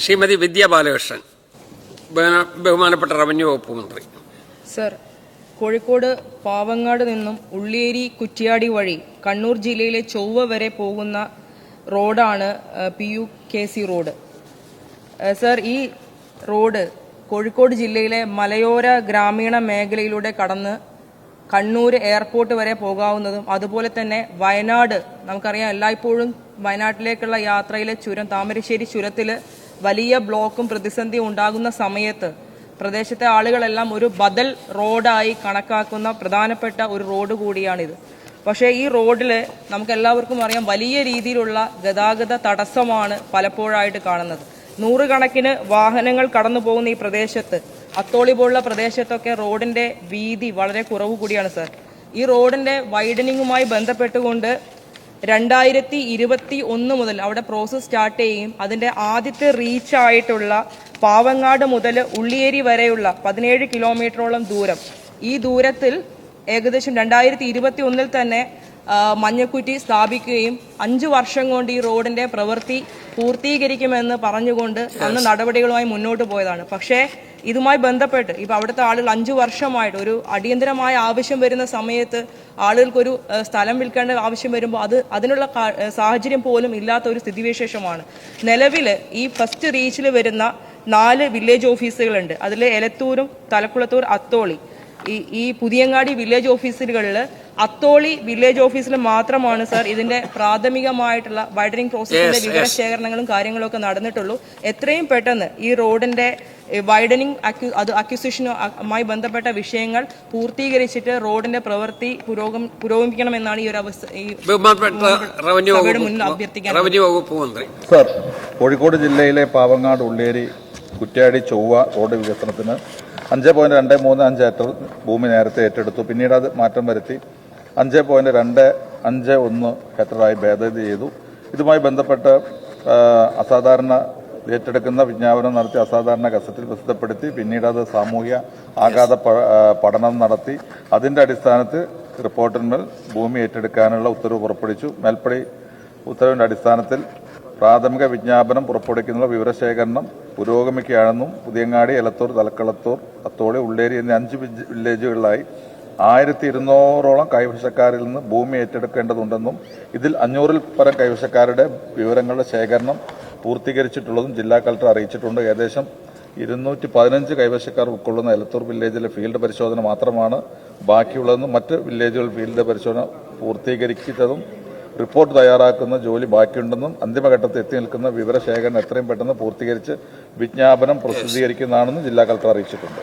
ശ്രീമതി വിദ്യ ബാലകൃഷ്ണൻ, ബഹുമാനപ്പെട്ട റവന്യൂ വകുപ്പ് മന്ത്രി. സർ, കോഴിക്കോട് പാവങ്ങാട് നിന്നും ഉള്ളിയേരി കുറ്റ്യാടി വഴി കണ്ണൂർ ജില്ലയിലെ ചൊവ്വ വരെ പോകുന്ന റോഡാണ് PUKC റോഡ്. സർ, ഈ റോഡ് കോഴിക്കോട് ജില്ലയിലെ മലയോര ഗ്രാമീണ മേഖലയിലൂടെ കടന്ന് കണ്ണൂർ എയർപോർട്ട് വരെ പോകാവുന്നതും അതുപോലെ തന്നെ വയനാട്, നമുക്കറിയാം എല്ലായ്പ്പോഴും വയനാട്ടിലേക്കുള്ള യാത്രയിലെ ചുരം താമരശ്ശേരി ചുരത്തിൽ വലിയ ബ്ലോക്കും പ്രതിസന്ധിയും ഉണ്ടാകുന്ന സമയത്ത് പ്രദേശത്തെ ആളുകളെല്ലാം ഒരു ബദൽ റോഡായി കണക്കാക്കുന്ന പ്രധാനപ്പെട്ട ഒരു റോഡ് കൂടിയാണിത്. പക്ഷേ ഈ റോഡിൽ നമുക്കെല്ലാവർക്കും അറിയാം വലിയ രീതിയിലുള്ള ഗതാഗത തടസ്സമാണ് പലപ്പോഴായിട്ട് കാണുന്നത്. നൂറുകണക്കിന് വാഹനങ്ങൾ കടന്നു പോകുന്ന ഈ പ്രദേശത്ത്, അത്തോളി പോലുള്ള പ്രദേശത്തൊക്കെ റോഡിന്റെ വീതി വളരെ കുറവ് കൂടിയാണ് സർ. ഈ റോഡിന്റെ വൈഡനിങ്ങുമായി ബന്ധപ്പെട്ടുകൊണ്ട് 2021 മുതൽ അവിടെ പ്രോസസ് സ്റ്റാർട്ട് ചെയ്യുകയും അതിന്റെ ആദ്യത്തെ റീച്ച് ആയിട്ടുള്ള പാവങ്ങാട് മുതൽ ഉള്ളിയേരി വരെയുള്ള 17 കിലോമീറ്ററോളം ദൂരം, ഈ ദൂരത്തിൽ ഏകദേശം 2021 തന്നെ മഞ്ഞക്കുറ്റി സ്ഥാപിക്കുകയും 5 വർഷം കൊണ്ട് ഈ റോഡിന്റെ പ്രവൃത്തി പൂർത്തീകരിക്കുമെന്ന് പറഞ്ഞുകൊണ്ട് അന്ന് നടപടികളുമായി മുന്നോട്ട് പോയതാണ്. പക്ഷേ ഇതുമായി ബന്ധപ്പെട്ട് ഇപ്പൊ അവിടുത്തെ ആളുകൾ 5 വർഷമായിട്ട് ഒരു അടിയന്തരമായ ആവശ്യം വരുന്ന സമയത്ത് ആളുകൾക്കൊരു സ്ഥലം വിൽക്കേണ്ട ആവശ്യം വരുമ്പോൾ അതിനുള്ള സാഹചര്യം പോലും ഇല്ലാത്ത ഒരു സ്ഥിതിവിശേഷമാണ്. നിലവിൽ ഈ ഫസ്റ്റ് റീച്ചിൽ വരുന്ന 4 വില്ലേജ് ഓഫീസുകളുണ്ട്. അതിൽ എലത്തൂരും തലക്കുളത്തൂർ, അത്തോളി, ഈ പുതിയങ്ങാടി വില്ലേജ് ഓഫീസുകളിൽ അത്തോളി വില്ലേജ് ഓഫീസിൽ മാത്രമാണ് സർ ഇതിന്റെ പ്രാഥമികമായിട്ടുള്ള വൈഡനിങ് പ്രോസസ്സിന്റെ വിവരശേഖരണങ്ങളും കാര്യങ്ങളും ഒക്കെ നടന്നിട്ടുള്ളൂ. എത്രയും പെട്ടെന്ന് ഈ റോഡിന്റെ വൈഡനിങ് അക്വിസിഷനുമായി ബന്ധപ്പെട്ട വിഷയങ്ങൾ പൂർത്തീകരിച്ചിട്ട് റോഡിന്റെ പ്രവൃത്തി പുരോഗമിക്കണമെന്നാണ് ഈ ഒരു മുന്നിൽ അഭ്യർത്ഥിക്കാൻ. സർ, കോഴിക്കോട് ജില്ലയിലെ പാവങ്ങാട്, ഉള്ളേരി, കുറ്റ്യാടി, ചൊവ്വ റോഡ് വികസനത്തിന് 5.235 ഏക്കർ ഭൂമി നേരത്തെ ഏറ്റെടുത്തു. പിന്നീട് അത് മാറ്റം വരുത്തി 5.251 ഏക്കറായി ഭേദഗതി ചെയ്തു. ഇതുമായി ബന്ധപ്പെട്ട് അസാധാരണ ഏറ്റെടുക്കുന്ന വിജ്ഞാപനം നടത്തി അസാധാരണ ഗസറ്റിൽ പ്രസിദ്ധപ്പെടുത്തി. പിന്നീട് അത് സാമൂഹ്യ ആഘാത പഠനം നടത്തി അതിന്റെ അടിസ്ഥാനത്തിൽ റിപ്പോർട്ടിന്മേൽ ഭൂമി ഏറ്റെടുക്കാനുള്ള ഉത്തരവ് പുറപ്പെടുവിച്ചു. മേൽപ്പടി ഉത്തരവിന്റെ അടിസ്ഥാനത്തിൽ പ്രാഥമിക വിജ്ഞാപനം പുറപ്പെടുവിക്കുന്ന വിവരശേഖരണം പുരോഗമിക്കുകയാണെന്നും പുതിയങ്ങാടി, എലത്തൂർ, തലക്കളത്തൂർ, അത്തോളി, ഉള്ളേരി എന്നീ 5 വില്ലേജുകളിലായി 1200ഓളം കൈവശക്കാരിൽ നിന്ന് ഭൂമി ഏറ്റെടുക്കേണ്ടതുണ്ടെന്നും ഇതിൽ 500-ൽ പരം കൈവശക്കാരുടെ വിവരങ്ങളുടെ ശേഖരണം പൂർത്തീകരിച്ചിട്ടുള്ളതും ജില്ലാ കളക്ടർ അറിയിച്ചിട്ടുണ്ട്. ഏകദേശം 215 കൈവശക്കാർ ഉൾക്കൊള്ളുന്ന എലത്തൂർ വില്ലേജിലെ ഫീൽഡ് പരിശോധന മാത്രമാണ് ബാക്കിയുള്ളതെന്നും മറ്റ് വില്ലേജുകൾ ഫീൽഡ് പരിശോധന പൂർത്തീകരിക്കുന്നതും റിപ്പോർട്ട് തയ്യാറാക്കുന്ന ജോലി ബാക്കിയുണ്ടെന്നും അന്തിമഘട്ടത്തിൽ എത്തി നിൽക്കുന്ന വിവരശേഖരണം എത്രയും പെട്ടെന്ന് പൂർത്തീകരിച്ച് വിജ്ഞാപനം പ്രസിദ്ധീകരിക്കുന്നതാണെന്നും ജില്ലാ കളക്ടർ അറിയിച്ചിട്ടുണ്ട്.